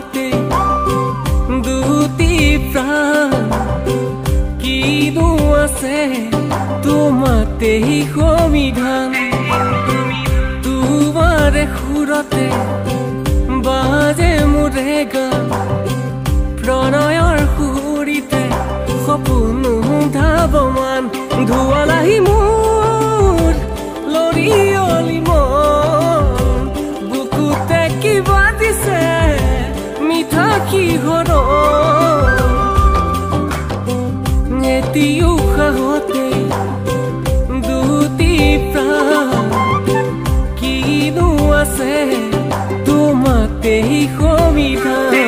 উশাহতে দুটি প্ৰাণ কিনো আছে তোমাতেই সমিধান তোমাৰে সুৰতে বাজে মোৰে গান প্ৰণয়ৰ সুৰিতে সপোন ধাৱমান ধুৱালাহি মোৰ লৰিয়লি মন বুকুতে কিবা দিছে মিঠা কিহৰ এটি উশাহতে দুটি প্ৰাণ কিনো আছে তোমাতেই সমিধান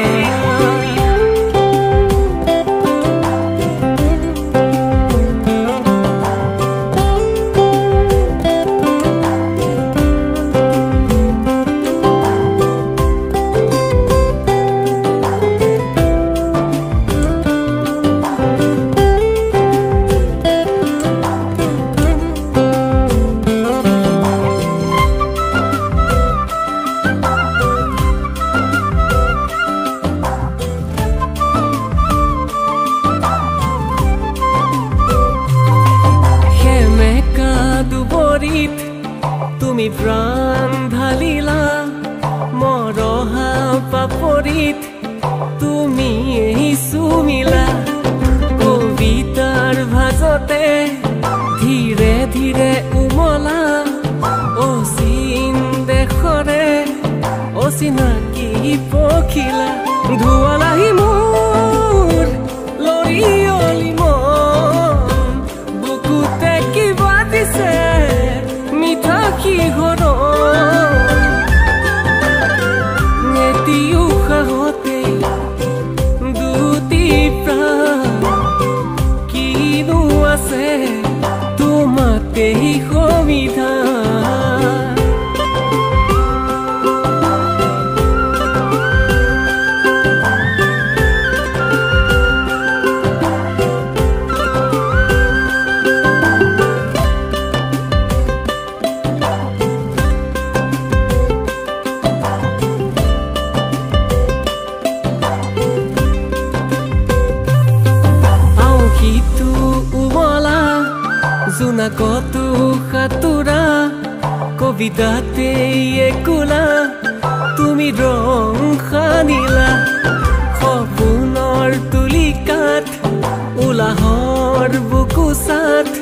তুমি প্ৰাণ ঢালিলা মৰহা পাপৰিত তুমি চুমিলা কবিতাৰ ভাজতে ধীৰে ধীৰে উমলা অচিন দেশৰে অচিনাকি পখিলা ধুৱালাহি মোৰ লৰিয়লি মন বুকুতে কিবা দিছে কিহৰ এটি উশাহতে দুটি প্ৰাণ কিনো আছে তোমাতেই সমিধান জোনাকতো সাঁতোৰা কবিতাতে একোলা তুমি ৰং সানিলা সপোনৰ তুলিকাত উলাহৰ বুকুচাত